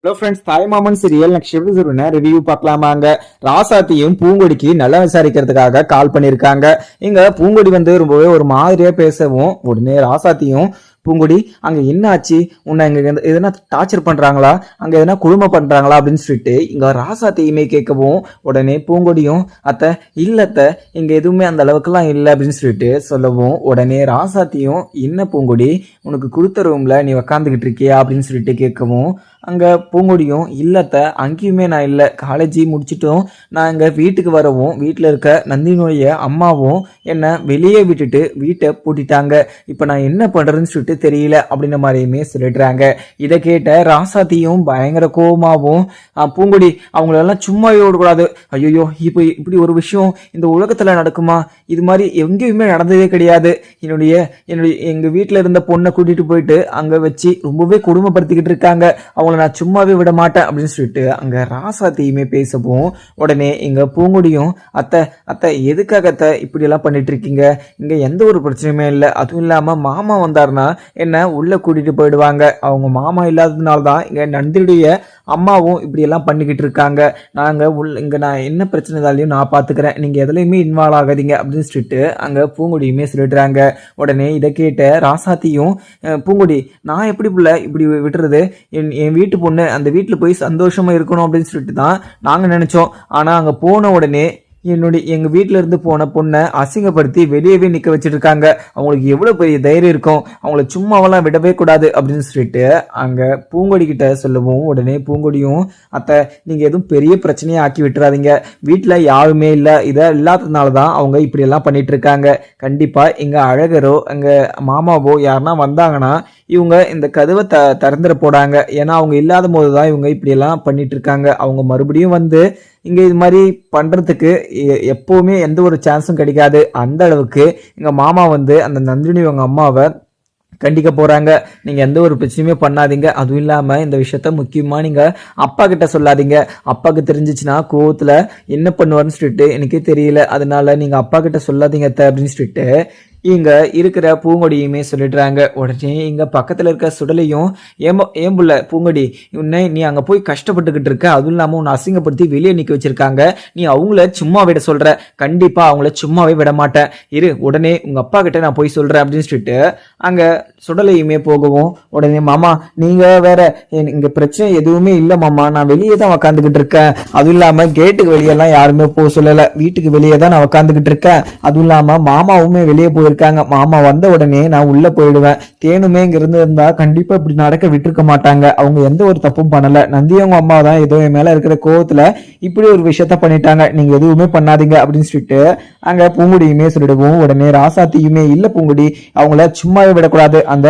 Hello friends, தாய்மாமன் serial next episode review பார்க்கலாமாங்க. ராசாத்தியும் பூங்கொடிக்கு நல்லா விசாரிக்கிறதுக்காக கால் பண்ணிருக்காங்க. இங்க பூங்கொடி ரொம்பவே ஒரு மாதிரியா பேசவும் உடனே ராசாத்தியும், பூங்கொடி அங்க என்ன ஆச்சு, உன்னை இங்க எதனா டார்ச்சர் பண்றாங்களா, அங்க எதனா குழும பண்றாங்களா அப்படின்னு சொல்லிட்டு இங்க ராசாத்தியுமே கேட்கவும் உடனே பூங்கொடியும், அத்தை இல்லத்த இங்க எதுவுமே அந்த அளவுக்குலாம் இல்லை அப்படின்னு சொல்லிட்டு சொல்லவும் உடனே ராசாத்தியும், என்ன பூங்கொடி உனக்கு கொடுத்த ரூம்ல நீ உக்காந்துக்கிட்டு இருக்கியா அப்படின்னு சொல்லிட்டு கேட்கவும் அங்கே பூங்கொடியும், இல்லத்த அங்கேயுமே நான் இல்லை, காலேஜ் முடிச்சிட்டும் நான் இங்கே வீட்டுக்கு வரவும் வீட்டில் இருக்க நந்தினியுடைய அம்மாவும் என்னை வெளியே விட்டுட்டு வீட்டை பூட்டிட்டாங்க, இப்போ நான் என்ன பண்ணுறதுன்னு சொல்லிட்டு தெரியல அப்படின்ற மாதிரியுமே சொல்லிடுறாங்க. இதை கேட்ட ராசாத்தியும் பயங்கர கோபமாகவும், பூங்கொடி அவங்களெல்லாம் சும்மாவே விடக்கூடாது, ஐயோ இப்போ இப்படி ஒரு விஷயம் இந்த உலகத்தில் நடக்குமா, இது மாதிரி எங்கேயுமே நடந்ததே கிடையாது, எங்கள் வீட்டில் இருந்த பொண்ணை கூட்டிகிட்டு போயிட்டு அங்கே வச்சு ரொம்பவே கொடுமைப்படுத்திக்கிட்டு இருக்காங்க, அவங்க நான் சும்மாவே விட மாட்டேன் அப்படின்னு சொல்லிட்டு அங்க ராசாத்தியுமே பேசவும் உடனே இங்க பூங்குடியும், அத்தை அத்தை எதுக்காக அத்தை இப்படி எல்லாம் பண்ணிட்டு இருக்கீங்க, இங்க எந்த ஒரு பிரச்சனையுமே இல்லை, அதுவும் இல்லாம மாமா வந்தாருன்னா என்ன உள்ள கூட்டிட்டு போயிடுவாங்க, அவங்க மாமா இல்லாததுனால்தான் இங்க நந்தியுடைய அம்மாவும் இப்படி எல்லாம் பண்ணிக்கிட்டு இருக்காங்க, நாங்க இங்க நான் என்ன பிரச்சனைதாலையும் நான் பாத்துக்கிறேன், நீங்க எதுலையுமே இன்வால்வ் ஆகாதீங்க அப்படின்னு சொல்லிட்டு அங்க பூங்குடியுமே சொல்லிடுறாங்க. உடனே இதை கேட்ட ராசாத்தியும், பூங்குடி நான் எப்படி புள்ள இப்படி விட்டுறது, என் வீட்டு பொண்ணு அந்த வீட்டில் போய் சந்தோஷமா இருக்கணும் அப்படின்னு சொல்லிட்டு தான் நாங்கள் நினைச்சோம். ஆனால் அங்கே போன உடனே எங்கள் வீட்டில இருந்து போன பொண்ணை அசிங்கப்படுத்தி வெளியவே நிற்க வச்சுட்டு இருக்காங்க, அவங்களுக்கு எவ்வளோ பெரிய தைரியம் இருக்கும், அவங்கள சும்மாவெல்லாம் விடவே கூடாது அப்படின்னு சொல்லிட்டு அங்கே பூங்கொடி கிட்ட சொல்லவும் உடனே பூங்கொடியும், அத்தை நீங்கள் எதுவும் பெரிய பிரச்சனையை ஆக்கி விட்டுறாதீங்க, வீட்டில் யாருமே இல்லை, இதை இல்லாததுனால தான் அவங்க இப்படியெல்லாம் பண்ணிட்டு இருக்காங்க, கண்டிப்பாக எங்கள் அழகரோ எங்கள் மாமாவோ யாருன்னா வந்தாங்கன்னா இவங்க இந்த கதவை திறந்துட போடாங்க, ஏன்னா அவங்க இல்லாத போது தான் இவங்க இப்படியெல்லாம் பண்ணிட்டு இருக்காங்க, அவங்க மறுபடியும் இங்க இது மாதிரி பண்றதுக்கு எப்பவுமே எந்த ஒரு சான்ஸும் கிடைக்காது, அந்த அளவுக்கு எங்க மாமா அந்த நந்தினி உங்க அம்மாவை கண்டிக்க போறாங்க, நீங்க எந்த ஒரு பிரச்சனையுமே பண்ணாதீங்க, அதுவும் இல்லாம இந்த விஷயத்த முக்கியமா நீங்க அப்பா கிட்ட சொல்லாதீங்க, அப்பாவுக்கு தெரிஞ்சிச்சுன்னா கோவத்துல என்ன பண்ணுவார்னு சொல்லிட்டு எனக்கே தெரியல, அதனால நீங்க அப்பா கிட்ட சொல்லாதீங்க அப்படின்னு சொல்லிட்டு இங்க இருக்கிற பூங்கொடியுமே சொல்லிடுறாங்க. உடனே இங்க பக்கத்துல இருக்க சுடலையும், ஏம்புள்ள பூங்கொடி உன்னை நீ அங்க போய் கஷ்டப்பட்டுக்கிட்டு இருக்க, அதுவும் இல்லாம உன்னை அசிங்கப்படுத்தி வெளியே நிக்க வச்சிருக்காங்க, நீ அவங்கள சும்மா விட சொல்ற, கண்டிப்பா அவங்கள சும்மாவே விட மாட்டேன், இரு உடனே உங்க அப்பா கிட்ட நான் போய் சொல்றேன் அப்படின்னு சொல்லிட்டு அங்க சுடலையுமே போகவும் உடனே, மாமா நீங்க வேற, இங்க பிரச்சனை எதுவுமே இல்ல மாமா, நான் வெளியே தான் உக்காந்துக்கிட்டு இருக்கேன், அதுவும் இல்லாம கேட்டுக்கு வெளியெல்லாம் யாருமே போக சொல்லல, வீட்டுக்கு வெளியே தான் நான் உக்காந்துக்கிட்டு இருக்கேன், அதுவும் இல்லாம மாமாவுமே வெளியே போயிருக்காங்க, மாமா வந்த உடனே நான் உள்ள போயிடுவேன், தேனுமே இங்க இருந்து இருந்தா கண்டிப்பா இப்படி நடக்க விட்டுருக்க மாட்டாங்க, அவங்க எந்த ஒரு தப்பும் பண்ணல, நந்தியவங்க அம்மா தான் ஏதோ என் மேல இருக்கிற கோவத்துல இப்படி ஒரு விஷயத்த பண்ணிட்டாங்க, நீங்க எதுவுமே பண்ணாதீங்க அப்படின்னு சொல்லிட்டு அங்க பூங்குடியுமே சொல்லிடுவோம். உடனே ராசாத்தியுமே, இல்ல பூங்குடி அவங்கள சும்மாவே விடக்கூடாது, அந்த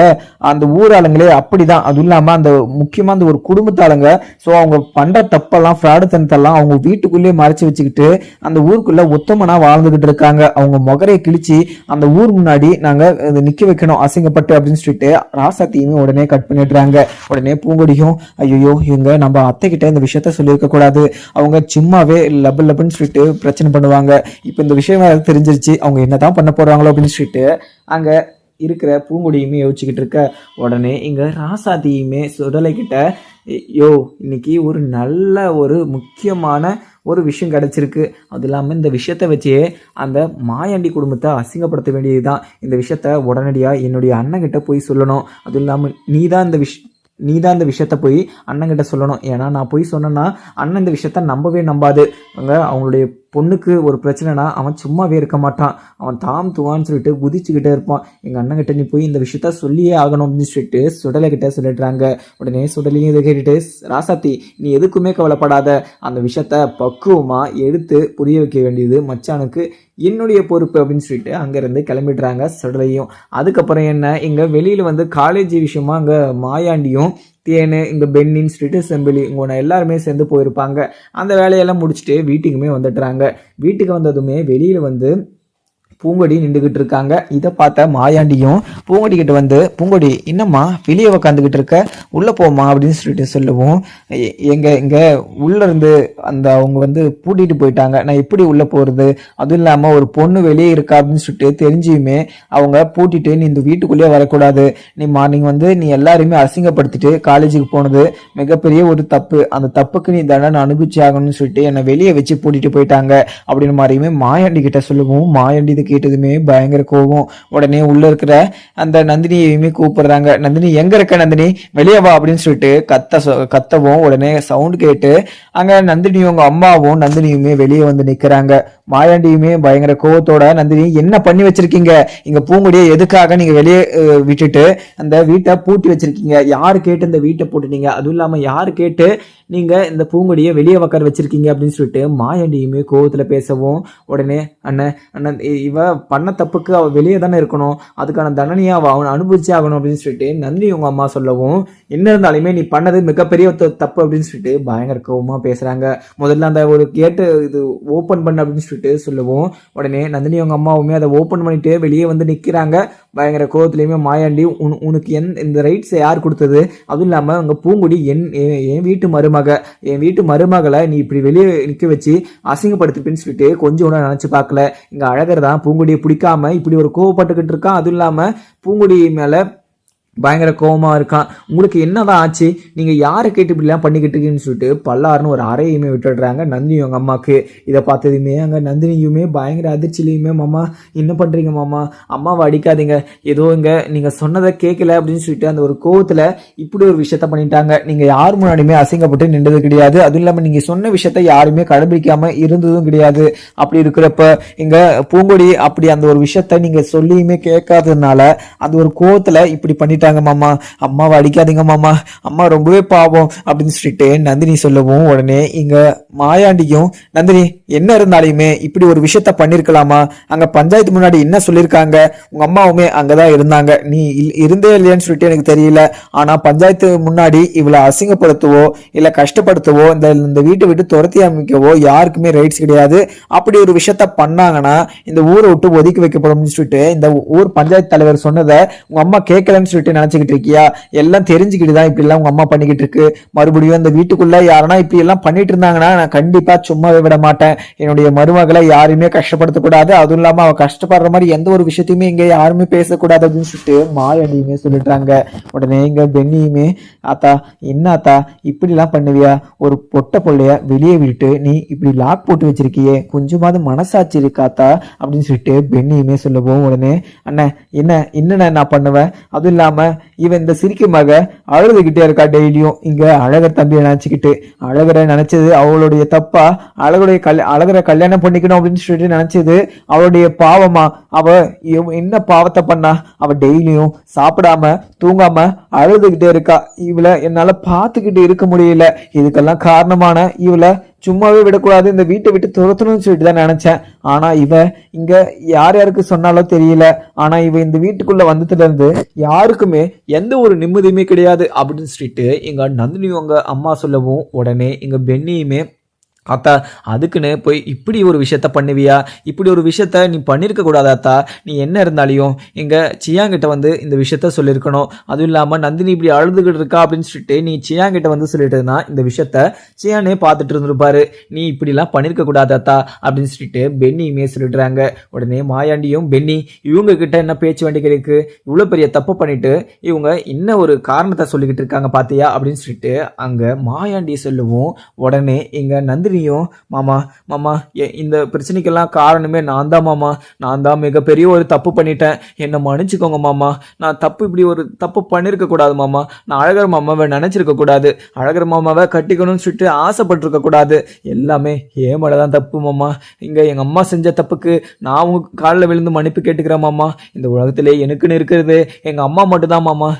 அந்த ஊராளுங்களே அப்படிதான், அதுவும் இல்லாம அந்த முக்கியமா அந்த ஒரு குடும்பத்தாளுங்க, சோ அவங்க பண்ற தப்பெல்லாம் ஃப்ராடு தனத்தெல்லாம் அவங்க வீட்டுக்குள்ளேயே மறைச்சு வச்சுக்கிட்டு அந்த ஊருக்குள்ள உத்தமனா வாழ்ந்துகிட்டு இருக்காங்க, அவங்க முகரையை கிழிச்சு அந்த ஊர் முன்னாடி நாங்க நிக்க வைக்கணும் அசிங்கப்பட்டு அப்படின்னு சொல்லிட்டு ராசாத்தியுமே உடனே கட் பண்ணிடுறாங்க. உடனே பூங்கொடியும், ஐயோ இவங்க நம்ம அத்தை கிட்ட இந்த விஷயத்த சொல்லியிருக்க கூடாது, அவங்க சும்மாவே லப்புன்னு சொல்லிட்டு பிரச்சனை பண்ணுவாங்க, இப்ப இந்த விஷயம் தெரிஞ்சிருச்சு, அவங்க என்னதான் பண்ண போறாங்களோ அப்படின்னு சொல்லிட்டு அங்க இருக்கிற பூங்குடியுமே யோசிச்சுக்கிட்டு இருக்க. உடனே இங்க ராசாத்தியுமே சுடலை கிட்ட, யோ இன்னைக்கு ஒரு நல்ல ஒரு முக்கியமான ஒரு விஷயம் கிடைச்சிருக்கு, அது இல்லாமல் இந்த விஷயத்த வச்சே அந்த மாயாண்டி குடும்பத்தை அசிங்கப்படுத்த வேண்டியதுதான், இந்த விஷயத்த உடனடியாக என்னுடைய அண்ணன்கிட்ட போய் சொல்லணும், அதுவும் இல்லாமல் நீ தான் இந்த விஷயத்த போய் அண்ணன்கிட்ட சொல்லணும், ஏன்னா நான் போய் சொன்னேன்னா அண்ணன் இந்த விஷயத்த நம்பவே நம்பாது, அவங்களுடைய பொண்ணுக்கு ஒரு பிரச்சனைனா அவன் சும்மாவே இருக்க மாட்டான், அவன் தாம் துவான்னு சொல்லிட்டு குதிச்சுக்கிட்டே இருப்பான், எங்கள் அண்ணன் கிட்ட நீ போய் இந்த விஷயத்த சொல்லியே ஆகணும் அப்படின்னு சொல்லிட்டு சுடலை கிட்ட சொல்லிடுறாங்க. உடனே சுடலையும் இதை கேட்டுட்டு, ராசாத்தி நீ எதுக்குமே கவலைப்படாத, அந்த விஷயத்த பக்குவமா எடுத்து புரிய வைக்க வேண்டியது மச்சானுக்கு என்னுடைய பொறுப்பு அப்படின்னு சொல்லிட்டு அங்கேருந்து கிளம்பிடுறாங்க சுடலையும். அதுக்கப்புறம் என்ன, இங்கே வெளியில் காலேஜ் விஷயமா அங்கே மாயாண்டியும் தேனு இங்கே பென்னின்னு சொல்லிட்டு செம்பிலி இவங்க எல்லாருமே சேர்ந்து போயிருப்பாங்க, அந்த வேலையெல்லாம் முடிச்சுட்டு வீட்டுக்குமே வந்துடுறாங்க. வீட்டுக்கு வந்ததுமே வெளியில் பூங்கொடி நின்றுகிட்டு இருக்காங்க. இதை பார்த்த மாயாண்டியும் பூங்கொடி கிட்ட வந்து, பூங்கொடி என்னம்மா வெளியே உக்காந்துக்கிட்டு இருக்க, உள்ள போமா அப்படின்னு சொல்லிட்டு சொல்லுவோம். எங்க உள்ள இருந்து அந்த அவங்க வந்து பூட்டிட்டு போயிட்டாங்க, நான் எப்படி உள்ள போறது, அதுவும் இல்லாம ஒரு பொண்ணு வெளியே இருக்கா அப்படின்னு சொல்லிட்டு தெரிஞ்சுமே அவங்க பூட்டிட்டு நீ இந்த வீட்டுக்குள்ளேயே வரக்கூடாது, நீ மார்னிங் வந்து நீ எல்லாருமே அசிங்கப்படுத்திட்டு காலேஜுக்கு போனது மிகப்பெரிய ஒரு தப்பு, அந்த தப்புக்கு நீ தண்டனை அனுபவிச்சு ஆகணும்னு சொல்லிட்டு என்னை வெளியே வச்சு பூட்டிட்டு போயிட்டாங்க அப்படின்னு மாதிரியுமே மாயாண்டி கிட்ட சொல்லுவோம். மாயாண்டி இதை கேட்டதுமே பயங்கர கோபம். உடனே உள்ள இருக்கிற அந்த நந்தினியையுமே கூப்பிடுறாங்க. நந்தினி எங்க இருக்க, நந்தினி வெளியே வா அப்படின்னு சொல்லிட்டு கத்தவும் உடனே சவுண்ட் கேட்டு அங்க நந்தினியும் உங்க அம்மாவும் நந்தினியுமே வெளியே வந்து நிக்கிறாங்க. மாயாண்டியுமே பயங்கர கோவத்தோட, நந்தினி என்ன பண்ணி வச்சிருக்கீங்க, இங்க பூங்குடியை எதுக்காக நீங்க வெளியே விட்டுட்டு அந்த வீட்டை பூட்டி வச்சிருக்கீங்க, யாரு கேட்டு இந்த வீட்டை பூட்டினீங்க, அதுவும் இல்லாம யாரு கேட்டு நீங்க இந்த பூங்குடியை வெளியே உட்கார வச்சிருக்கீங்க அப்படின்னு சொல்லிட்டு மாயாண்டியுமே கோவத்துல பேசவும் உடனே அண்ணன் அண்ணன் இவ பண்ண தப்புக்கு அவ வெளியே தானே இருக்கணும், அதுக்கான தண்டனையை அவன் அனுபவிச்சு ஆகணும் அப்படின்னு சொல்லிட்டு நந்தினி உங்க அம்மா சொல்லவும், என்ன இருந்தாலுமே நீ பண்ணது மிகப்பெரிய தப்பு அப்படின்னு சொல்லிட்டு பயங்கர கோவமா பேசுறாங்க. முதல்ல அந்த ஒரு கேட்டு இது ஓபன் பண்ண அப்படின்னு சொல்லிட்டு சொல்லுவோம். உடனே நந்தினி அவங்க அம்மாவுமே அதை ஓபன் பண்ணிட்டு வெளியே வந்து நிக்கிறாங்க. பயங்கர கோவத்திலையுமே மாயாண்டி, உனக்கு இந்த ரைட்ஸ் யார் கொடுத்தது, அதுவும் இல்லாம உங்க பூங்குடி என் வீட்டு மருமகளை நீ இப்படி வெளியே நிக்க வச்சு அசிங்கப்படுத்திப்பின்னு சொல்லிட்டு கொஞ்சம் கூட நினைச்சு பார்க்கல. இங்க அழகர் தான் பூங்குடியை பிடிக்காம இப்படி ஒரு கோவப்பட்டுக்கிட்டு இருக்கான். அதுவும் இல்லாம பூங்குடி மேல பயங்கர கோபமா இருக்கான். உங்களுக்கு என்னதான் ஆச்சு, நீங்க யாரை கேட்டு இப்படிலாம் பண்ணிக்கிட்டு இருக்கீங்கன்னு சொல்லிட்டு பல்லாருன்னு ஒரு அறையுமே விட்டுடுறாங்க நந்தினி அவங்க அம்மாக்கு. இதை பார்த்ததுமே அங்க நந்தினியுமே பயங்கர அதிர்ச்சியிலையுமே, மாமா என்ன பண்றீங்க மாமா, அம்மாவை அடிக்காதீங்க, ஏதோ இங்க நீங்க சொன்னதை கேட்கல அப்படின்னு சொல்லிட்டு அந்த ஒரு கோவத்துல இப்படி ஒரு விஷயத்த பண்ணிட்டாங்க. நீங்க யார் முன்னாடியுமே அசிங்கப்பட்டு நின்றது கிடையாது, அதுவும் இல்லாம நீங்க சொன்ன விஷயத்த யாருமே கடைபிடிக்காம இருந்ததும் கிடையாது. அப்படி இருக்கிறப்ப இங்க பூங்கொடி அப்படி அந்த ஒரு விஷயத்த நீங்க சொல்லியுமே கேட்காததுனால அந்த ஒரு கோவத்துல இப்படி பண்ணிட்டாங்க. மாமா அம்மாவை அடிக்காதீங்க மாமா, அம்மா ரொம்பவே பாவம் அப்படின்னு சொல்லிட்டு நந்தினி சொல்லவும் உடனே இங்க மாயாண்டியும், நந்தினி என்ன இருந்தாலுமே இப்படி ஒரு விஷயத்த பண்ணிருக்கலாமா, அங்க பஞ்சாயத்து முன்னாடி என்ன சொல்லிருக்காங்க, உங்க அம்மாவுமே அங்கதான் இருந்தாங்க, நீ இருந்தே இல்லையான்னு சொல்லிட்டு எனக்கு தெரியல, ஆனா பஞ்சாயத்து முன்னாடி இவளை அசிங்கப்படுத்தவோ இல்ல கஷ்டப்படுத்தவோ இந்த வீட்டை விட்டு துரத்தி அமைக்கவோ யாருக்குமே ரைட்ஸ் கிடையாது. அப்படி ஒரு விஷயத்த பண்ணாங்கன்னா இந்த ஊரை விட்டு ஒதுக்கி வைக்கப்படும் சொல்லிட்டு இந்த ஊர் பஞ்சாயத்து தலைவர் சொன்னதை உங்க அம்மா கேட்கலன்னு சொல்லிட்டு நினைச்சுக்கிட்டு இருக்கியா, எல்லாம் தெரிஞ்சுக்கிட்டு தான் இப்படி எல்லாம் உங்க அம்மா பண்ணிக்கிட்டு இருக்கு. மறுபடியும் இந்த வீட்டுக்குள்ள யாருன்னா இப்படி எல்லாம் பண்ணிட்டு இருந்தாங்கன்னா நான் கண்டிப்பா சும்மாவே விட மாட்டேன். என்னுடைய மருமகளை யாருமே கஷ்டப்படுத்தக்கூடாது, அதுவும் இல்லாம அவ கஷ்டப்படுற மாதிரி எந்த ஒரு விஷயத்தையுமே இங்க யாருமே பேசக்கூடாது அப்படின்னு சொல்லிட்டு மாயாண்டியுமே சொல்லிட்டாங்க. உடனே இங்க பெண்ணியுமே, ஆத்தா என்ன ஆத்தா இப்படி எல்லாம் பண்ணுவியா, ஒரு பொட்ட பொள்ளைய வெளியே விட்டு நீ இப்படி லாக் போட்டு வச்சிருக்கியே, கொஞ்சமாவது மனசாட்சி இருக்காத்தா அப்படின்னு சொல்லிட்டு பெண்ணியுமே சொல்லுவோம். உடனே அண்ணன் என்ன நான் பண்ணுவேன், அதுவும் இல்லாம இவன் இந்த சிரிக்க மக அழுதுகிட்டே இருக்கா டெய்லியும், இங்க அழகர் தம்பியை நினைச்சுக்கிட்டு, அழகரை நினைச்சது அவளுடைய தப்பா, அழகரை கல்யாணம் பண்ணிக்கணும் அப்படின்னு சொல்லிட்டு நினைச்சது அவளுடைய பாவமா, அவ என்ன பாவத்தை பண்ணா, அவ டெய்லியும் சாப்பிடாம தூங்காம அழுதுகிட்டே இருக்கா, இவளை என்னால பாத்துக்கிட்டு இருக்க முடியல, இதுக்கெல்லாம் காரணமான இவளை சும்மாவே விடக்கூடாது, இந்த வீட்டை விட்டு துரத்தணும்னு சொல்லிட்டு தான் நினைச்சேன். ஆனா இவ இங்க யாருக்கு சொன்னாலும் தெரியல, ஆனா இவ இந்த வீட்டுக்குள்ள வந்ததுல இருந்து யாருக்குமே எந்த ஒரு நிம்மதியுமே கிடையாது அப்படின்னு சொல்லிட்டு எங்க நந்தினி உங்க அம்மா சொல்லவும் உடனே எங்க பெண்ணியுமே, அத்தா அதுக்குன்னு போய் இப்படி ஒரு விஷயத்த பண்ணுவியா, இப்படி ஒரு விஷயத்த நீ பண்ணிருக்க கூடாது அத்தா, நீ என்ன இருந்தாலையும் எங்க சியாங்கிட்ட வந்து இந்த விஷயத்த சொல்லியிருக்கணும், அதுவும் இல்லாம நந்தினி இப்படி அழுதுகிட்டு இருக்கா அப்படின்னு சொல்லிட்டு நீ சியாங்கிட்ட வந்து சொல்லிட்டுனா இந்த விஷயத்த சியானே பார்த்துட்டு இருந்திருப்பாரு, நீ இப்படி எல்லாம் பண்ணிருக்க கூடாது அத்தா அப்படின்னு சொல்லிட்டு பெண்ணியுமே சொல்லிடுறாங்க. உடனே மாயாண்டியும், பெண்ணி இவங்க கிட்ட என்ன பேச்சு வேண்டிய இருக்கு, இவ்வளவு பெரிய தப்பு பண்ணிட்டு இவங்க இன்னும் ஒரு காரணத்தை சொல்லிக்கிட்டு இருக்காங்க பாத்தியா அப்படின்னு சொல்லிட்டு அங்க மாயாண்டி சொல்லுவோம். உடனே இங்க நந்தினி, மாமா இந்த பிரச்சனைக்கெல்லாம் காரணமே நான் தான் மாமா, நான் தான் மிகப்பெரிய ஒரு தப்பு பண்ணிட்டேன், என்ன மன்னிச்சுக்கோங்க மாமா, நான் இப்படி ஒரு தப்பு பண்ணிருக்க கூடாது மாமா, நான் அழகர் மாமாவை நினைச்சிருக்க கூடாது, அழகர் மாமாவை கட்டிக்கணும்னு சொல்லிட்டு ஆசைப்பட்டிருக்க கூடாது, எல்லாமே ஏமாடதான் தப்பு மாமா, இங்க எங்க அம்மா செஞ்ச தப்புக்கு நான் உங்க காலில் விழுந்து மன்னிப்பு கேட்டுக்கிறேன் மாமா, இந்த உலகத்திலே எனக்குன்னு இருக்கிறது எங்க அம்மா மட்டும்தான் மாமா,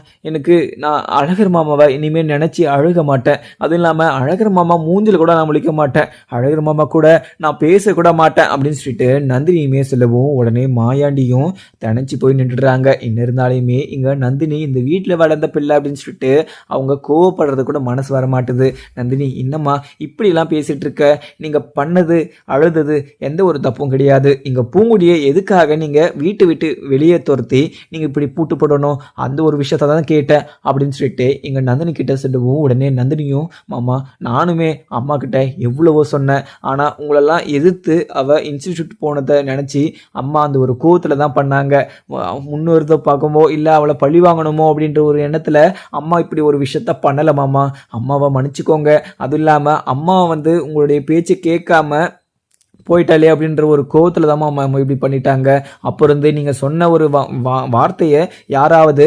நான் அழகர் மாமாவை இனிமேல் நினைச்சு அழுக மாட்டேன், அதுவும் இல்லாம அழகர் மாமா மூஞ்சில கூட நான் முழிக்க மாட்டேன், அழகர் மாமா கூட நான் பேசக்கூட மாட்டேன் அப்படின்னு சொல்லிட்டு நந்தினியுமே சொல்லவும் உடனே மாயாண்டியும் தனிச்சு போய் நின்றுடுறாங்க. என்ன இருந்தாலுமே இங்க நந்தினி இந்த வீட்டில் வளர்ந்த பிள்ளை அப்படின்னு சொல்லிட்டு அவங்க கோவப்படுறது கூட மனசு வர மாட்டுது. நந்தினி, என்னம்மா இப்படிலாம் பேசிட்டு இருக்க? நீங்க பண்ணது அழுதது எந்த ஒரு தப்பும் கிடையாது. இங்க பூங்குடியை எதுக்காக நீங்க வீட்டை விட்டு வெளியே துரத்தி நீங்க இப்படி பூட்டு போடணும், அந்த ஒரு விஷயத்த தான் கேட்டேன் அப்படின்னு சொல்லிட்டு இங்க நந்தினி கிட்ட சொல்லவும் உடனே நந்தினியும், மாமா நானுமே அம்மா கிட்ட எவ்வளவோ சொன்னேன், ஆனா உங்களெல்லாம் எதிர்த்து அவ இன்ஸ்டிடியூட் போனதை நினைச்சு அம்மா அந்த ஒரு கோவத்துல தான் பண்ணாங்க. முன்னொருத்த பார்க்குமோ இல்ல அவளை பழி வாங்கணுமோ அப்படின்ற ஒரு எண்ணத்துல அம்மா இப்படி ஒரு விஷயத்த பண்ணல மாமா. அம்மாவை மன்னிச்சுக்கோங்க. அதுவும் இல்லாம அம்மா உங்களுடைய பேச்சு கேட்காம போயிட்டாலே அப்படின்ற ஒரு கோவத்தில் தான் மாமா இப்படி பண்ணிட்டாங்க. அப்போ இருந்து நீங்கள் சொன்ன ஒரு வார்த்தையை யாராவது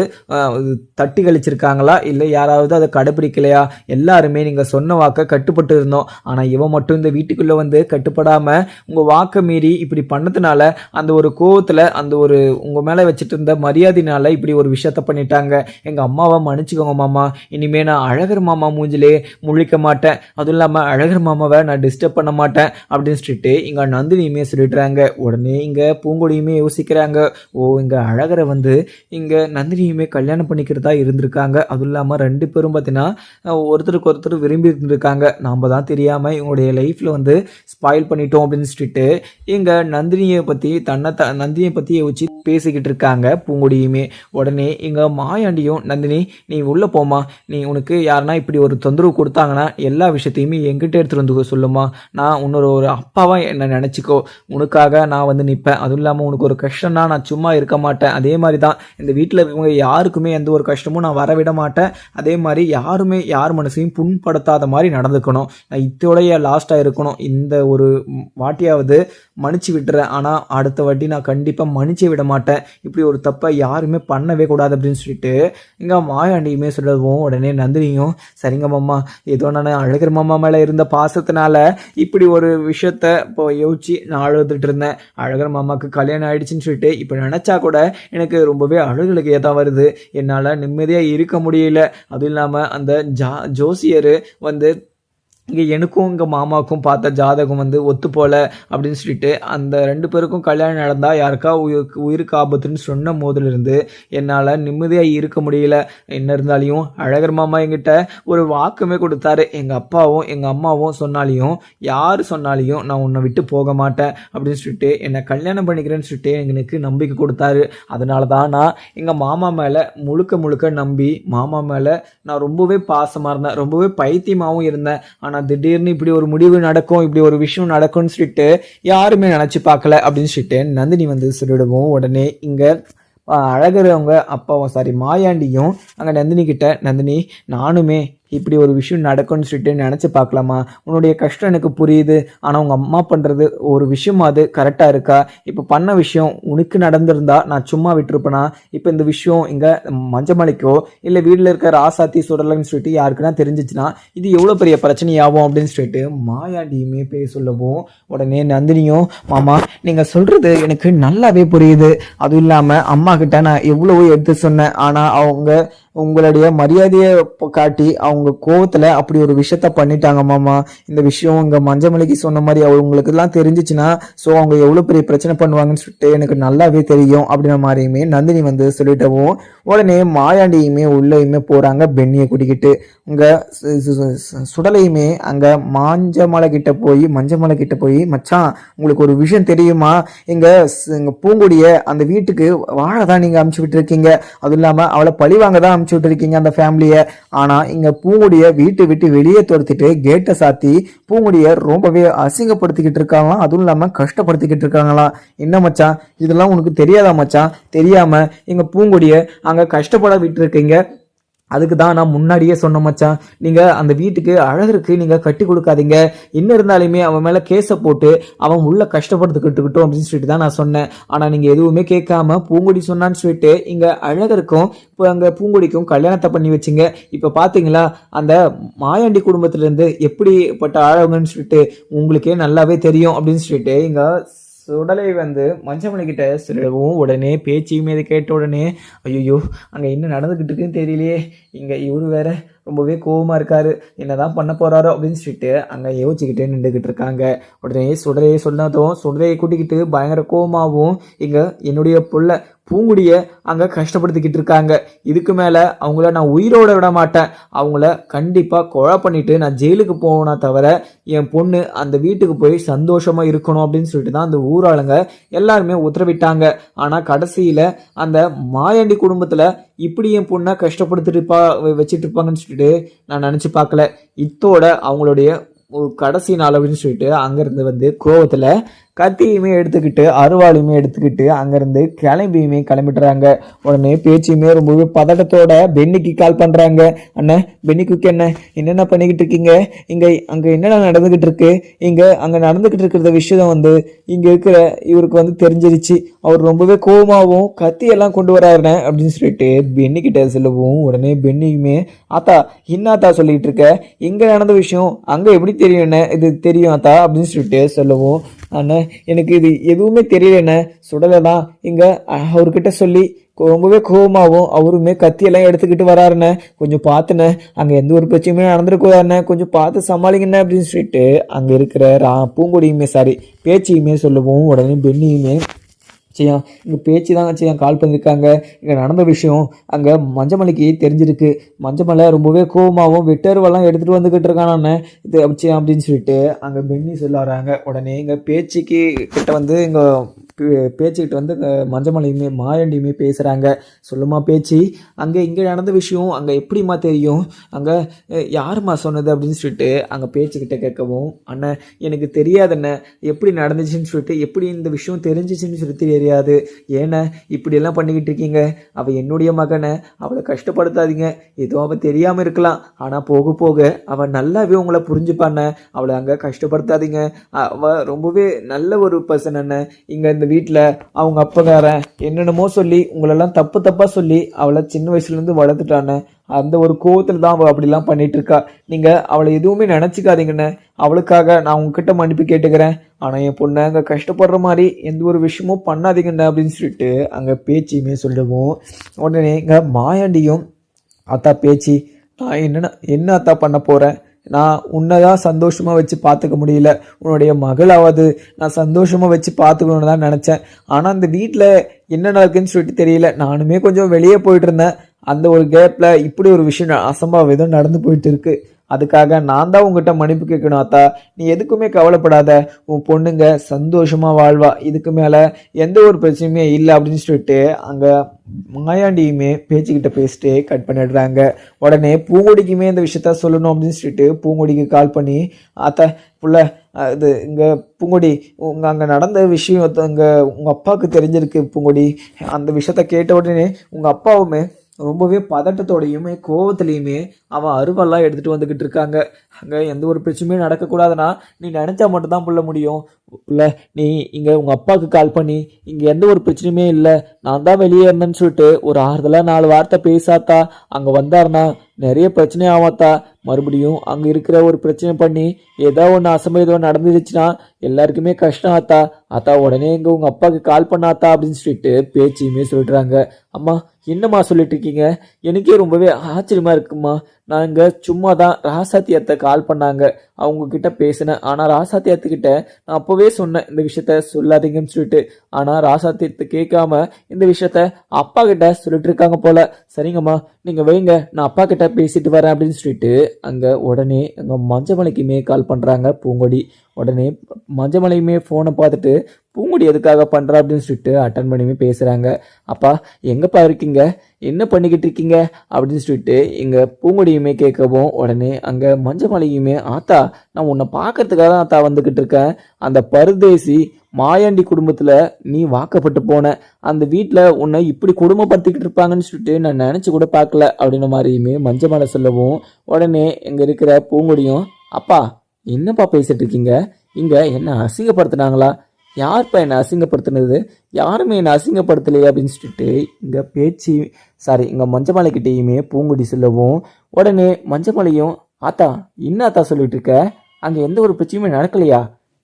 தட்டி கழிச்சிருக்காங்களா, இல்லை யாராவது அதை கடைப்பிடிக்கலையா? எல்லாருமே நீங்கள் சொன்ன வாக்கை கட்டுப்பட்டு இருந்தோம். ஆனால் இவன் மட்டும் இந்த வீட்டுக்குள்ளே கட்டுப்படாமல் உங்கள் வாக்கை மீறி இப்படி பண்ணதுனால அந்த ஒரு கோவத்தில் அந்த ஒரு உங்கள் மேலே வச்சுட்டு இருந்த மரியாதையினால இப்படி ஒரு விஷயத்த பண்ணிட்டாங்க. எங்கள் அம்மாவை மன்னிச்சுக்கோங்க மாமா. இனிமேல் நான் அழகர் மாமா மூஞ்சிலே முழிக்க மாட்டேன். அதுவும் இல்லாமல் அழகர் மாமாவை நான் டிஸ்டர்ப் பண்ண மாட்டேன் அப்படின்னு சொல்லிட்டு இங்க நந்தினியுமே சொல்லிடுறாங்க. உடனே இங்க பூங்கொடியுமே யோசிக்கிறாங்க, ஓ இங்க அழகரை இங்க நந்தினியுமே கல்யாணம் பண்ணிக்கிறதா இருந்திருக்காங்க. அதுவும் இல்லாம ரெண்டு பேரும் பார்த்தீங்கன்னா ஒருத்தருக்கு ஒருத்தர் விரும்பி இருந்திருக்காங்க. நாம தான் தெரியாம இவங்களுடைய லைஃப்ல ஸ்பாயில் பண்ணிட்டோம் அப்படின்னு சொல்லிட்டு இங்க நந்தினியை பத்தி யோசிச்சு பேசிக்கிட்டு இருக்காங்க பூங்கொடியுமே. உடனே இங்க மாயாண்டியும், நந்தினி நீ உள்ள போமா, நீ உனக்கு யாருன்னா இப்படி ஒரு தொந்தரவு கொடுத்தாங்கன்னா எல்லா விஷயத்தையுமே எங்கிட்ட எடுத்துட்டு வந்து சொல்லுமா, நான் ஒரு அப்பாவா என்ன நினச்சிக்கோ, உனக்காக நான் நிற்பேன். அதுவும் இல்லாமல் உனக்கு ஒரு கஷ்டம்னா நான் சும்மா இருக்க மாட்டேன். அதே மாதிரி தான் இந்த வீட்டில் இருக்கவங்க யாருக்குமே எந்த ஒரு கஷ்டமும் நான் வரவிட மாட்டேன். அதே மாதிரி யாருமே யார் மனசையும் புண்படுத்தாத மாதிரி நடந்துக்கணும். நான் இத்தோடைய லாஸ்ட்டாக இருக்கணும். இந்த ஒரு வாட்டியாவது மன்னிச்சு விட்டுறேன், ஆனால் அடுத்த வாட்டி நான் கண்டிப்பாக மன்னிச்சே விட மாட்டேன். இப்படி ஒரு தப்பை யாருமே பண்ணவே கூடாது அப்படின்னு சொல்லிட்டு இங்கே மாயாண்டியுமே சொல்லவும் உடனே நந்தினியும், சரிங்க மாமா, ஏதோ நான் அழகர் மாமா மேலே இருந்த பாசத்தினால இப்படி ஒரு விஷயத்த இப்போ யோசிச்சு நான் அழுதுட்டு இருந்தேன். அழகர் மாமாவுக்கு கல்யாணம் ஆயிடுச்சுன்னு சொல்லிட்டு இப்போ நினச்சா கூட எனக்கு ரொம்பவே அழுகளுக்கு ஏதான் வருது. என்னால் நிம்மதியாக இருக்க முடியல. அதுவும் இல்லாமல் அந்த ஜோசியர் இங்கே எனக்கும் இங்கே மாமாவுக்கும் பார்த்த ஜாதகம் ஒத்து போல அப்படின்னு சொல்லிட்டு அந்த ரெண்டு பேருக்கும் கல்யாணம் நடந்தால் யாருக்கா உயிருக்கு ஆபத்துன்னு சொன்ன போதிலிருந்து என்னால் நிம்மதியாக இருக்க முடியல. என்ன இருந்தாலையும் அழகர் மாமா என்கிட்ட ஒரு வாக்குமே கொடுத்தாரு. எங்கள் அப்பாவும் எங்கள் அம்மாவும் சொன்னாலையும் யார் சொன்னாலையும் நான் உன்னை விட்டு போக மாட்டேன் அப்படின்னு சொல்லிட்டு என்னை கல்யாணம் பண்ணிக்கிறேன்னு சொல்லிட்டு எனக்கு நம்பிக்கை கொடுத்தாரு. அதனால தான் நான் எங்கள் மாமா மேலே முழுக்க நம்பி மாமா மேலே நான் ரொம்பவே பாசமாக இருந்தேன், ரொம்பவே பைத்தியமாகவும் இருந்தேன். ஆனால் திடீர்னு இப்படி ஒரு முடிவு நடக்கும், இப்படி ஒரு விஷயம் நடக்கும்னு சொல்லிட்டு யாருமே நினைச்சு பார்க்கல அப்படின்னு சொல்லிட்டு நந்தினி சொல்லிடுவோம். உடனே இங்க அழகர் அவங்க அப்பாவும் மாயாண்டியும் அங்க நந்தினி கிட்ட, நந்தினி நானுமே இப்படி ஒரு விஷயம் நடக்கும்னு சொல்லிட்டு நினச்சி பார்க்கலாமா? உன்னுடைய கஷ்டம் எனக்கு புரியுது, ஆனால் உங்கள் அம்மா பண்ணுறது ஒரு விஷயம் அது கரெக்டாக இருக்கா? இப்போ பண்ண விஷயம் உனக்கு நடந்திருந்தா நான் சும்மா விட்டுருப்பேனா? இப்போ இந்த விஷயம் இங்கே மஞ்சமலைக்கோ இல்லை வீட்டில் இருக்க ராசாத்தி சுடலைன்னு சொல்லிட்டு யாருக்குன்னா தெரிஞ்சிச்சுன்னா இது எவ்வளோ பெரிய பிரச்சனையாகும் அப்படின்னு சொல்லிட்டு மாயாண்டியுமே பேச சொல்லவும் உடனே நந்தினியும், மாமா நீங்கள் சொல்கிறது எனக்கு நல்லாவே புரியுது. அதுவும் இல்லாமல் அம்மா கிட்ட நான் எவ்வளவோ எடுத்து சொன்னேன், ஆனால் அவங்க உங்களுடைய மரியாதையை காட்டி அவங்க கோவத்துல அப்படி ஒரு விஷயத்த பண்ணிட்டாங்க மாமா. இந்த விஷயம் இங்க மஞ்சமலைக்கு சொன்ன மாதிரி அவங்களுக்கு எல்லாம் தெரிஞ்சிச்சுன்னா ஸோ அவங்க எவ்வளவு பெரிய பிரச்சனை பண்ணுவாங்கன்னு சொல்லிட்டு எனக்கு நல்லாவே தெரியும் அப்படின்ற மாதிரியுமே நந்தினி சொல்லிட்டவும் உடனே மாயாண்டியுமே உள்ளயுமே போறாங்க பெண்ணியை கூட்டிக்கிட்டு. இங்க சுடலையுமே அங்க மஞ்சமலை கிட்ட போய் மச்சான் உங்களுக்கு ஒரு விஷயம் தெரியுமா, இங்க பூங்குடிய அந்த வீட்டுக்கு வாழதான் நீங்க அனுப்பிச்சு விட்டு இருக்கீங்க, அதுவும் இல்லாம அவளை பழிவாங்க தான் அனுப்பிச்சு விட்டு இருக்கீங்க அந்த ஃபேமிலிய. ஆனா இங்க பூங்குடிய வீட்டை விட்டு வெளியே துரத்திட்டு கேட்டை சாத்தி பூங்குடிய ரொம்பவே அசிங்கப்படுத்திக்கிட்டு இருக்காங்களாம், அதுவும் இல்லாம கஷ்டப்படுத்திக்கிட்டு இருக்காங்களாம். என்ன மச்சான் இதெல்லாம் உனக்கு தெரியாதா மச்சான்? தெரியாம எங்க பூங்குடிய அங்க கஷ்டப்பட விட்டு இருக்கீங்க. அதுக்கு தான் நான் முன்னாடியே சொன்ன மச்சான், நீங்க அந்த வீட்டுக்கு அழகருக்கு நீங்க கட்டி கொடுக்காதீங்க, என்ன இருந்தாலுமே அவன் மேல கேஸை போட்டு அவன் உள்ள கஷ்டப்படுத்திக்கிட்டுக்கிட்டோம் அப்படின்னு சொல்லிட்டு தான் நான் சொன்னேன். ஆனா நீங்க எதுவுமே கேட்காம பூங்குடி சொன்னான்னு சொல்லிட்டு இங்க அழகருக்கும் இப்போ அங்க பூங்குடிக்கும் கல்யாணத்தை பண்ணி வச்சுங்க. இப்ப பாத்தீங்களா அந்த மாயாண்டி குடும்பத்துல இருந்து எப்படிப்பட்ட ஆழவங்கன்னு சொல்லிட்டு உங்களுக்கே நல்லாவே தெரியும் அப்படின்னு சொல்லிட்டு இங்க சுடலை மஞ்சமலை கிட்ட சொல்லவும் உடனே பேச்சையுமே இதை கேட்ட உடனே ஐயோ அங்கே என்ன நடந்துக்கிட்டு இருக்குன்னு தெரியலையே, இங்கே இவரு வேற ரொம்பவே கோவமா இருக்காரு. என்னதான் பண்ண போறாரோ அப்படின்னு சொல்லிட்டு அங்க யோசிச்சுக்கிட்டே நின்றுகிட்டு இருக்காங்க. உடனே சுடரையை சொன்னதும் சுடரையை கூட்டிக்கிட்டு பயங்கர கோவமாவும் இங்க என்னுடைய புள்ள பூங்குடிய அங்க கஷ்டப்படுத்திக்கிட்டு இருக்காங்க. இதுக்கு மேல அவங்கள நான் உயிரோட விட மாட்டேன். அவங்கள கண்டிப்பா கொலை பண்ணிட்டு நான் ஜெயிலுக்கு போவேனா தவிர என் பொண்ணு அந்த வீட்டுக்கு போய் சந்தோஷமா இருக்கணும் அப்படின்னு சொல்லிட்டு தான் அந்த ஊராளுங்க எல்லாருமே உத்தரவிட்டாங்க. ஆனா கடைசியில அந்த மாயாண்டி குடும்பத்துல இப்படி என் பொண்ணை கஷ்டப்படுத்திட்டு வச்சுட்டு இருப்பாங்கன்னு சொல்லிட்டு நான் நினைச்சு பார்க்கல. இத்தோட அவங்களுடைய ஒரு கடைசி நாள் அப்படின்னு சொல்லிட்டு அங்கிருந்து வந்து கோவத்துல கத்தியுமே எடுத்துக்கிட்டு அருவாளையுமே எடுத்துக்கிட்டு அங்கிருந்து கிளம்பிட்டுறாங்க. உடனே பேச்சியுமே ரொம்பவே பதட்டத்தோட பென்னிக்கு கால் பண்றாங்க. அண்ணன் பென்னிக்கு என்னென்ன பண்ணிக்கிட்டு இருக்கீங்க? அங்க என்னென்ன நடந்துகிட்டு இருக்கு? அங்க நடந்துகிட்டு இருக்கிற விஷயம் வந்து இங்க இருக்கிற இவருக்கு வந்து தெரிஞ்சிருச்சு. அவர் ரொம்பவே கோபமாகவும் கத்தியெல்லாம் கொண்டு வராருன அப்படின்னு சொல்லிட்டு பென்னி கிட்ட சொல்லவும் உடனே பென்னியுமே ஆத்தா இன்னாத்தா சொல்லிட்டு இருக்க? இங்க நடந்த விஷயம் அங்க எப்படி தெரியும்? என்ன இது தெரியும் ஆத்தா அப்படின்னு சொல்லிட்டு சொல்லவும் அண்ணா எனக்கு இது எதுவுமே தெரியலண்ணே, சுடலைதான் இங்க அவர்கிட்ட சொல்லி ரொம்பவே கோபமாகவும் அவருமே கத்தியெல்லாம் எடுத்துக்கிட்டு வராருண்ணே. கொஞ்சம் பார்த்துண்ணே, அங்கே எந்த ஒரு பிரச்சனையுமே நடந்துருக்கூடாதுண்ணே, கொஞ்சம் பார்த்து சமாளிங்கண்ணே அப்படின்னு சொல்லிட்டு அங்கே இருக்கிற பூங்கொடியுமே பேச்சியுமே சொல்லவும் உடனே பெண்ணியுமே செய்யான் இங்கே பேச்சு தான் செய்யான் கால் பண்ணியிருக்காங்க. இங்கே நடந்த விஷயம் அங்கே மஞ்சமலைக்கு தெரிஞ்சிருக்கு. மஞ்சமலை ரொம்பவே கோபமாகவும் வெட்டருவெல்லாம் எடுத்துகிட்டு வந்துக்கிட்டு இருக்கானே இது அப்படிச்சியான் அப்படின்னு சொல்லிட்டு அங்கே பெண்ணி சொல்ல வராங்க. உடனே இங்கே பேச்சுக்கு கிட்ட வந்து இங்கே பேச்சுக்கிட்ட வந்து மஞ்சமலையுமே மாயாண்டியுமே பேசுகிறாங்க. சொல்லுமா பேச்சு, இங்கே நடந்த விஷயம் அங்கே எப்படிம்மா தெரியும்? அங்கே யாருமா சொன்னது அப்படின்னு சொல்லிட்டு அங்கே பேச்சுக்கிட்ட கேட்கவும் அண்ணன் எனக்கு தெரியாதுண்ணே எப்படி நடந்துச்சுன்னு சொல்லிட்டு எப்படி இந்த விஷயம் தெரிஞ்சிச்சுன்னு சொல்லி தெரியாது. ஏன்னா இப்படியெல்லாம் பண்ணிக்கிட்டு இருக்கீங்க? அவள் என்னுடைய மகனை, அவளை கஷ்டப்படுத்தாதீங்க. ஏதோ அவள் தெரியாமல் இருக்கலாம், ஆனால் போக போக அவள் நல்லாவே உங்களை புரிஞ்சுப்பாண்ண. அவளை அங்கே கஷ்டப்படுத்தாதீங்க. அவள் ரொம்பவே நல்ல ஒரு பர்சன் அண்ணன். இங்கே இந்த வீட்டில் அவங்க அப்பகாரன் என்னென்னமோ சொல்லி உங்களெல்லாம் தப்பாக சொல்லி அவளை சின்ன வயசுலேருந்து வளர்த்துட்டானே. அந்த ஒரு கோவத்தில் தான் அவள் அப்படிலாம் பண்ணிட்டு இருக்கா. நீங்கள் அவளை எதுவுமே நினச்சிக்காதீங்கண்ணே. அவளுக்காக நான் உங்ககிட்ட மன்னிப்பு கேட்டுக்கிறேன். ஆனால் என் பொண்ணை அங்கே கஷ்டப்படுற மாதிரி எந்த ஒரு விஷயமும் பண்ணாதீங்கண்ணே அப்படின்னு சொல்லிட்டு அங்கே பேச்சியுமே சொல்லுவோம். உடனே இங்கே மாயாண்டியும் அத்தா பேச்சு, நான் என்ன அத்தா பண்ண போகிறேன்? நான் உன்னைதான் சந்தோஷமாக வச்சு பார்த்துக்க முடியல. உன்னுடைய மகளாவது நான் சந்தோஷமாக வச்சு பார்த்துக்கணுன்னு தான் நினச்சேன். ஆனால் அந்த வீட்டில் என்ன நடக்குன்னு சொல்லிட்டு தெரியல. நானுமே கொஞ்சம் வெளியே போயிட்டு இருந்தேன். அந்த ஒரு கேப்பில் இப்படி ஒரு விஷயம் அசம்பாவிதம் நடந்து போயிட்டு இருக்கு. அதுக்காக நான் தான் உங்ககிட்ட மன்னிப்பு கேட்கணும் அத்தா. நீ எதுக்குமே கவலைப்படாத, உன் பொண்ணுங்க சந்தோஷமா வாழ்வா. இதுக்கு மேலே எந்த ஒரு பிரச்சனையுமே இல்லை அப்படின்னு சொல்லிட்டு அங்கே மாயாண்டியுமே பேச்சுக்கிட்ட பேசிட்டு கட் பண்ணிடுறாங்க. உடனே பூங்கொடிக்குமே இந்த விஷயத்த சொல்லணும் அப்படின்னு சொல்லிட்டு பூங்கொடிக்கு கால் பண்ணி அத்தா புள்ள இது இங்கே பூங்கொடி அங்கே நடந்த விஷயம் அங்கே உங்கள் அப்பாவுக்கு தெரிஞ்சிருக்கு பூங்கொடி. அந்த விஷயத்த கேட்ட உடனே உங்கள் அப்பாவுமே ரொம்பவே பதட்டத்தோடையுமே கோவத்துலையுமே அவன் அருவெல்லாம் எடுத்துகிட்டு வந்துக்கிட்டு இருக்காங்க. அங்கே எந்த ஒரு பிரச்சனையுமே நடக்கக்கூடாதுன்னா நீ நினச்சா மட்டும்தான் புள்ள முடியும். இல்லை நீ இங்கே உங்கள் அப்பாவுக்கு கால் பண்ணி இங்கே எந்த ஒரு பிரச்சனையுமே இல்லை, நான் தான் வெளியே இருந்தேன்னு சொல்லிட்டு ஒரு ஆறுதலாக 4 வார்த்தை பேசாத்தா. அங்கே வந்தாருன்னா நிறைய பிரச்சனை ஆகாத்தா. மறுபடியும் அங்கே இருக்கிற ஒரு பிரச்சனை பண்ணி ஏதோ ஒன்று அசம்பவிதம் நடந்துருச்சுன்னா எல்லாருக்குமே கஷ்டம் ஆத்தா. அத்தா உடனே இங்கே உங்கள் அப்பாவுக்கு கால் பண்ணாத்தா அப்படின்னு சொல்லிட்டு பேச்சியுமே சொல்லிடுறாங்க. அம்மா என்னம்மா சொல்லிட்டு இருக்கீங்க? எனக்கே ரொம்பவே ஆச்சரியமா இருக்குமா. நான் இங்கே சும்மா தான் ராசாத்தி அத்தை கால் பண்ணாங்க, அவங்க கிட்ட பேசினேன். ஆனால் ராசாத்தி அத்துக்கிட்ட நான் அப்போவே சொன்னேன் இந்த விஷயத்த சொல்லாதீங்கன்னு சொல்லிட்டு. ஆனால் ராசாத்தி அத்தை கேட்காம இந்த விஷயத்த அப்பா கிட்ட சொல்லிட்டு இருக்காங்க போல. சரிங்கம்மா நீங்கள் வைங்க, நான் அப்பா கிட்ட பேசிட்டு வரேன் அப்படின்னு சொல்லிட்டு அங்கே உடனே அங்கே மஞ்சமலைக்குமே கால் பண்ணுறாங்க பூங்கொடி. உடனே மஞ்சமலையுமே ஃபோனை பார்த்துட்டு பூங்குடி எதுக்காக பண்ணுறா அப்படின்னு சொல்லிட்டு அட்டன் பண்ணியுமே பேசுகிறாங்க. அப்பா எங்கப்பா இருக்கீங்க, என்ன பண்ணிக்கிட்டு இருக்கீங்க அப்படின்னு சொல்லிட்டு இங்கே பூங்குடியுமே கேட்கவும் உடனே அங்கே மஞ்சமலையுமே ஆத்தா நான் உன்னை பார்க்கறதுக்காக தான் ஆத்தா வந்துக்கிட்டு இருக்கேன். அந்த பரதேசி மாயாண்டி குடும்பத்தில் நீ வாக்கப்பட்டு போன, அந்த வீட்டில் உன்னை இப்படி குடும்பப்படுத்திக்கிட்டு இருப்பாங்கன்னு சொல்லிட்டு நான் நினச்சி கூட பார்க்கல அப்படின்ற மாதிரியுமே மஞ்சமலை சொல்லவும் உடனே இங்கே இருக்கிற பூங்குடியும் அப்பா என்னப்பா பேசிட்டு இருக்கீங்க? இங்கே என்ன அசிங்கப்படுத்தினாங்களா? யார்ப்பா என்னை அசிங்கப்படுத்தினது? யாருமே என்னை அசிங்கப்படுத்தலையே அப்படின்னு சொல்லிட்டு இங்கே பேச்சு இங்கே மஞ்சமலைக்கிட்டேயுமே பூங்குடி சொல்லவும் உடனே மஞ்சமலையும் ஆத்தா இன்னாத்தா சொல்லிட்டு இருக்க? அங்கே எந்த ஒரு பிரச்சனையுமே நடக்கலையா?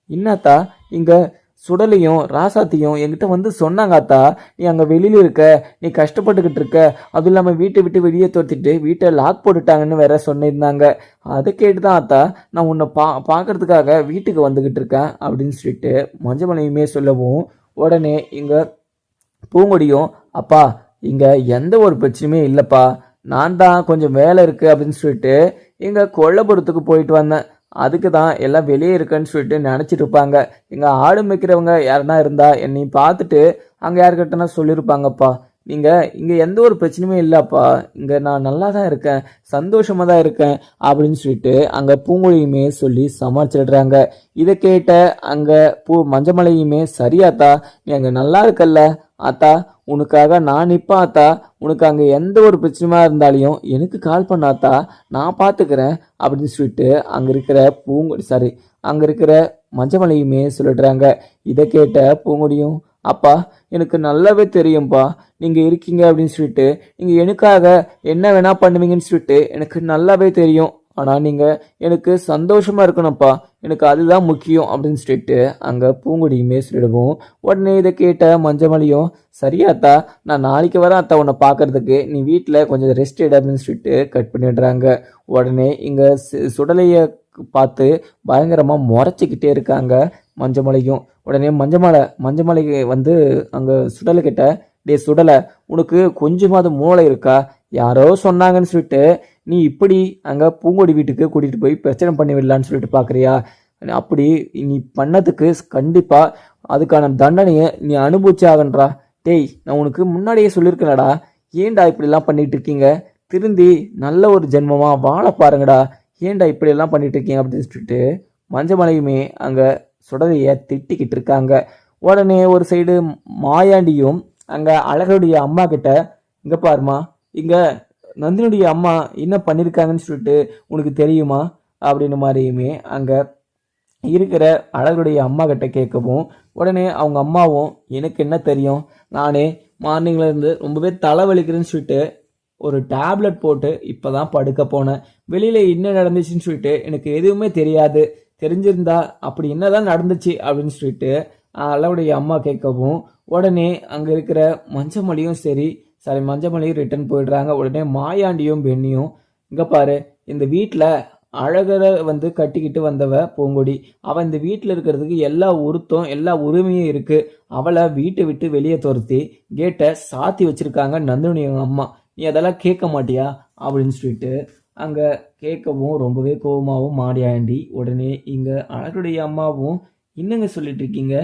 இன்னாத்தா இங்கே சுடலையும் ராசாத்தியும் என்கிட்ட வந்து சொன்னாங்க அத்தா, நீ அங்கே வெளியில் இருக்க, நீ கஷ்டப்பட்டுக்கிட்டு இருக்க, அதுவும் இல்லாமல் வீட்டை விட்டு வெளியே துரத்திட்டு வீட்டை லாக் போட்டுட்டாங்கன்னு வேற சொன்னிருந்தாங்க. அதை கேட்டு தான் அத்தா நான் உன்னை பார்க்கறதுக்காக வீட்டுக்கு வந்துக்கிட்டு இருக்கேன் அப்படின்னு சொல்லிட்டு மஞ்சமலையுமே சொல்லவும், உடனே இங்கே பூங்கொடியும், அப்பா இங்கே எந்த ஒரு பிரச்சனையுமே இல்லைப்பா, நான் தான் கொஞ்சம் வேலை இருக்குது அப்படின்னு சொல்லிட்டு இங்கே கொல்லப்புறத்துக்கு போயிட்டு வந்தேன், அதுக்கு தான் எல்லாம் வெளியே இருக்குன்னு சொல்லிட்டு நினச்சிட்டு இருப்பாங்க. இங்கே ஆடு மேய்க்கிறவங்க யாருன்னா இருந்தா என்னை பார்த்துட்டு அங்கே யாருக்கிட்டனா சொல்லியிருப்பாங்கப்பா, நீங்கள் இங்கே எந்த ஒரு பிரச்சனையுமே இல்லைப்பா, இங்கே நான் நல்லா தான் இருக்கேன், சந்தோஷமாக தான் இருக்கேன் அப்படின்னு சொல்லிட்டு அங்கே பூங்கொழியுமே சொல்லி சமாளிச்சிடுறாங்க. இதை கேட்ட அங்கே மஞ்சமலையுமே, சரியாத்தா நீ அங்கே நல்லா இருக்கல்ல ஆத்தா, உனக்காக நான் நிற்பேன் ஆத்தா, உனக்கு அங்கே எந்த ஒரு பிரச்சனையா இருந்தாலையும் எனக்கு கால் பண்ணாத்தா, நான் பார்த்துக்கிறேன் அப்படின்னு சொல்லிட்டு அங்கே இருக்கிற அங்கே இருக்கிற மஞ்சமலையுமே சொல்லிடுறாங்க. இதை கேட்ட பூங்கொடியும், அப்பா எனக்கு நல்லாவே தெரியும்ப்பா நீங்கள் இருக்கீங்க அப்படின்னு சொல்லிட்டு, நீங்கள் எனக்காக என்ன வேணா பண்ணுவீங்கன்னு சொல்லிட்டு எனக்கு நல்லாவே தெரியும், ஆனால் நீங்கள் எனக்கு சந்தோஷமாக இருக்கணும்ப்பா, எனக்கு அதுதான் முக்கியம் அப்படின்னு சொல்லிட்டு அங்கே பூங்குடியுமே சொல்லிடுவோம். உடனே இதை கேட்ட மஞ்சமலையும், சரியாத்தா நான் நாளைக்கு வரேன் அத்தா உன்னை பார்க்கறதுக்கு, நீ வீட்டில் கொஞ்சம் ரெஸ்ட் எடு அப்படின்னு சொல்லிட்டு கட் பண்ணிடுறாங்க. உடனே இங்கே சுடலையை பார்த்து பயங்கரமாக முறைச்சிக்கிட்டே இருக்காங்க மஞ்சமலையும். உடனே மஞ்சமலைக்கு வந்து அங்கே சுடலைக்கிட்ட, டே சுடலை உனக்கு கொஞ்சமாவது மூளை இருக்கா, யாரோ சொன்னாங்கன்னு சொல்லிட்டு நீ இப்படி அங்கே பூங்கொடி வீட்டுக்கு கூட்டிகிட்டு போய் பிரச்சனை பண்ணி விடலான்னு சொல்லிட்டு பார்க்குறியா, அப்படி நீ பண்ணதுக்கு கண்டிப்பாக அதுக்கான தண்டனையை நீ அனுபவிச்சாகன்றா. டேய் நான் உனக்கு முன்னாடியே சொல்லியிருக்கேனடா, ஏன்டா இப்படிலாம் பண்ணிட்டு இருக்கீங்க, திருந்தி நல்ல ஒரு ஜென்மமாக வாழ பாருங்கடா, ஏன்டா இப்படியெல்லாம் பண்ணிட்டு இருக்கீங்க அப்படின்னு சொல்லிட்டு மஞ்சமலையுமே அங்கே சுடலையை திட்டிக்கிட்டு இருக்காங்க. உடனே ஒரு சைடு மாயாண்டியும் அங்கே அழகருடைய அம்மா கிட்ட, இங்கே பாருமா இங்கே நந்தினுடைய அம்மா என்ன பண்ணியிருக்காங்கன்னு சொல்லிட்டு உனக்கு தெரியுமா அப்படின்னு மாதிரியுமே அங்கே இருக்கிற அழகுடைய அம்மா கிட்ட கேட்கவும், உடனே அவங்க அம்மாவும், எனக்கு என்ன தெரியும், நானே மார்னிங்லேருந்து ரொம்பவே தலைவலிக்கிறேன்னு சொல்லிட்டு ஒரு டேப்லெட் போட்டு இப்போ தான் படுக்க போனேன், வெளியில் என்ன நடந்துச்சுன்னு சொல்லிட்டு எனக்கு எதுவுமே தெரியாது, தெரிஞ்சிருந்தா அப்படி என்னதான் நடந்துச்சு அப்படின்னு சொல்லிட்டு அழகுடைய அம்மா கேட்கவும், உடனே அங்கே இருக்கிற மஞ்சமலையும் மஞ்சமலையும் ரிட்டர்ன் போயிடுறாங்க. உடனே மாயாண்டியும் பெண்ணியும், இங்கே பாரு இந்த வீட்டில் அழகரை வந்து கட்டிக்கிட்டு வந்தவ பூங்கொடி, அவன் இந்த வீட்டில் இருக்கிறதுக்கு எல்லா எல்லா உரிமையும் இருக்கு, அவளை வீட்டை விட்டு வெளியே துரத்தி கேட்டை சாத்தி வச்சிருக்காங்க நந்தினி அம்மா, நீ அதெல்லாம் கேட்க மாட்டியா அப்படின்னு சொல்லிட்டு அங்கே கேட்கவும் ரொம்பவே கோபமாகவும் மாடியாண்டி. உடனே இங்கே அழகுடைய அம்மாவும், என்னங்க சொல்லிட்டு இருக்கீங்க,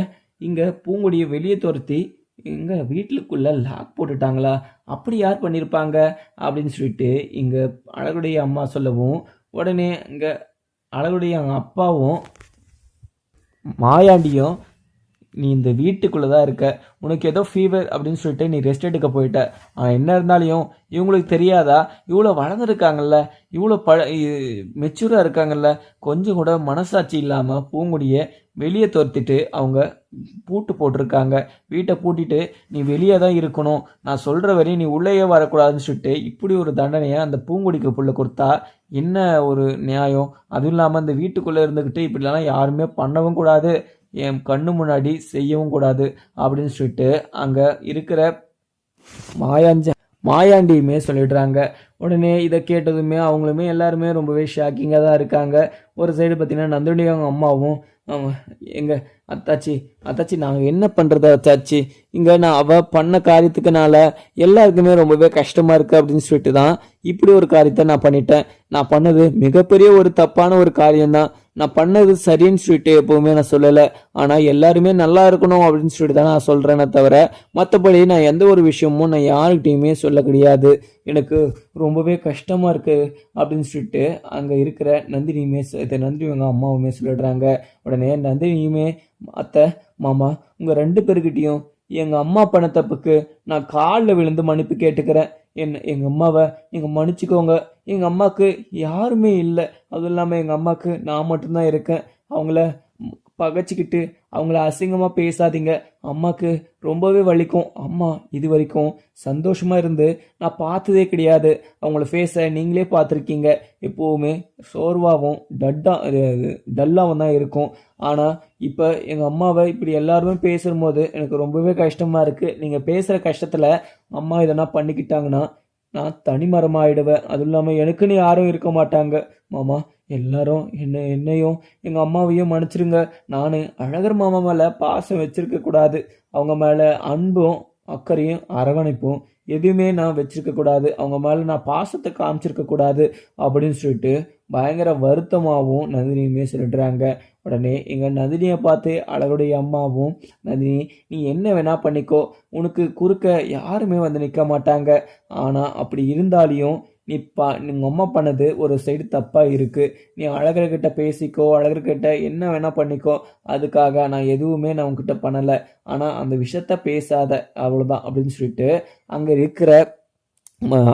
இங்கே பூங்கொடியை வெளியே துரத்தி இங்கே வீட்டுக்குள்ள லாக் போட்டுட்டாங்களா, அப்படி யார் பண்ணியிருப்பாங்க அப்படின்னு சொல்லிட்டு இங்கே அழகுடைய அம்மா சொல்லவும், உடனே இங்கே அழகுடைய அப்பாவும் மாயாண்டியும், நீ இந்த வீட்டுக்குள்ளே தான் இருக்க, உனக்கு ஏதோ ஃபீவர் அப்படின்னு சொல்லிட்டு நீ ரெஸ்ட் எடுக்க போயிட்ட, ஆனால் என்ன இருந்தாலையும் இவங்களுக்கு தெரியாதா, இவ்வளோ வளர்ந்துருக்காங்கல்ல, இவ்வளோ மெச்சூராக இருக்காங்கல்ல, கொஞ்சம் கூட மனசாட்சி இல்லாமல் பூங்குடியை வெளியே துரத்திட்டு அவங்க பூட்டு போட்டிருக்காங்க, வீட்டை பூட்டிட்டு நீ வெளியே தான் இருக்கணும், நான் சொல்கிற வரையும் நீ உள்ளேயே வரக்கூடாதுன்னு சொல்லிட்டு இப்படி ஒரு தண்டனையை அந்த பூங்குடிக்கு புள்ள கொடுத்தா என்ன ஒரு நியாயம், அதுவும் இல்லாமல் அந்த வீட்டுக்குள்ளே இருந்துக்கிட்டு இப்படிலாம் யாருமே பண்ணவும் கூடாது, என் கண்ணு முன்னாடி செய்யவும் கூடாது அப்படின்னு சொல்லிட்டு அங்கே இருக்கிற மாயாண்டியுமே சொல்லிடுறாங்க. உடனே இதை கேட்டதுமே அவங்களுமே எல்லாருமே ரொம்பவே ஷாக்கிங்காக தான் இருக்காங்க. ஒரு சைடு பார்த்தீங்கன்னா நந்தினி அவங்க அம்மாவும், எங்க அத்தாச்சி நாங்கள் என்ன பண்ணுறது அத்தாச்சி, இங்கே நான் அவள் பண்ண காரியத்துக்குனால எல்லாருக்குமே ரொம்பவே கஷ்டமாக இருக்குது அப்படின்னு சொல்லிட்டு தான் இப்படி ஒரு காரியத்தை நான் பண்ணிட்டேன், நான் பண்ணது மிகப்பெரிய ஒரு தப்பான ஒரு காரியம்தான், நான் பண்ணது சரின்னு சொல்லிட்டு எப்போவுமே நான் சொல்லலை, ஆனால் எல்லாருமே நல்லா இருக்கணும் அப்படின்னு சொல்லிட்டு தான் நான் சொல்கிறேனே தவிர மற்றபடி நான் எந்த ஒரு விஷயமும் நான் யாருக்கிட்டையுமே சொல்ல கிடையாது, எனக்கு ரொம்பவே கஷ்டமாக இருக்குது அப்படின்னு சொல்லிட்டு அங்கே இருக்கிற நந்தினியுமே நந்தினிவங்க அம்மாவுமே சொல்லிடுறாங்க. உடனே நந்தினியுமே, அத்தை மாமா உங்கள் 2 பேருக்கிட்டையும் எங்கள் அம்மா பண்ண தப்புக்கு நான் காலில் விழுந்து மன்னிப்பு கேட்டுக்கிறேன், எங்கள் அம்மாவை நீங்கள் மன்னிச்சுக்கோங்க, எங்கள் அம்மாவுக்கு யாருமே இல்லை, அதுவும் இல்லாமல் எங்கள் அம்மாவுக்கு நான் மட்டும்தான் இருக்கேன், அவங்கள பகைச்சிக்கிட்டு அவங்கள அசிங்கமாக பேசாதீங்க, அம்மாவுக்கு ரொம்பவே வலிக்கும், அம்மா இது வரைக்கும் சந்தோஷமாக இருந்து நான் பார்த்ததே கிடையாது, அவங்கள ஃபேஸை நீங்களே பார்த்துருக்கீங்க, எப்போவுமே சோர்வாகவும் டல்லாகவும் தான் இருக்கும், ஆனால் இப்போ எங்கள் அம்மாவை இப்படி எல்லாருமே பேசும்போது எனக்கு ரொம்பவே கஷ்டமாக இருக்குது. நீங்கள் பேசுகிற கஷ்டத்தில் அம்மா இதனா பண்ணிக்கிட்டாங்கன்னா நான் தனிமரமாயிடுவேன். அதுவும் இல்லாமல் எனக்குன்னு யாரும் இருக்க மாட்டாங்க. மாமா, எல்லாரும் என்னையும் எங்கள் அம்மாவையும் மன்னிச்சிருங்க. நான் அழகர் மாமா மேலே பாசம் வச்சிருக்க கூடாது. அவங்க மேலே அன்பும் அக்கறையும் அரவணைப்பும் எதுவுமே நான் வச்சிருக்க கூடாது. அவங்க மேலே நான் பாசத்தை காமிச்சிருக்க கூடாது அப்படின்னு சொல்லிட்டு பயங்கர வருத்தமாகவும் நந்தினியுமே சொல்லிடுறாங்க. உடனே எங்கள் நந்தினியை பார்த்து அழகுடைய அம்மாவும், நந்தினி நீ என்ன வேணா பண்ணிக்கோ, உனக்கு குறுக்க யாருமே வந்து நிற்க மாட்டாங்க. ஆனால் அப்படி இருந்தாலையும் உங்கள் அம்மா பண்ணது ஒரு சைடு தப்பாக இருக்குது. நீ அழகர்கிட்ட பேசிக்கோ, அழகர்கிட்ட என்ன வேணால் பண்ணிக்கோ, அதுக்காக நான் எதுவுமே நான் உங்ககிட்ட பண்ணலை. ஆனால் அந்த விஷயத்த பேசாத, அவ்வளோதான் அப்படின்னு சொல்லிட்டு அங்கே இருக்கிற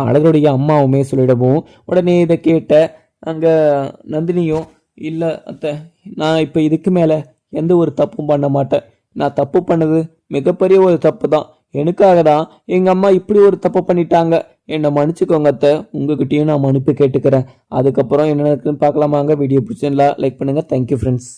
அழகருடைய அம்மாவுமே சொல்லிடவும், உடனே இதை கேட்ட அங்கே நந்தினியும், இல்லை அத்தை, நான் இப்போ இதுக்கு மேலே எந்த ஒரு தப்பும் பண்ண மாட்டேன். நான் தப்பு பண்ணது மிகப்பெரிய ஒரு தப்பு தான். எனக்காக தான் எங்கள் அம்மா இப்படி ஒரு தப்பு பண்ணிட்டாங்க. என்னை மன்னிச்சுக்கோங்க அத்தை. உங்ககிட்டயும் நான் மன்னிப்பு கேட்டுக்கிறேன். அதுக்கப்புறம் என்ன இருக்குன்னு பார்க்கலாமாங்க. வீடியோ பிடிச்சிருந்தா லைக் பண்ணுங்கள். Thank you friends.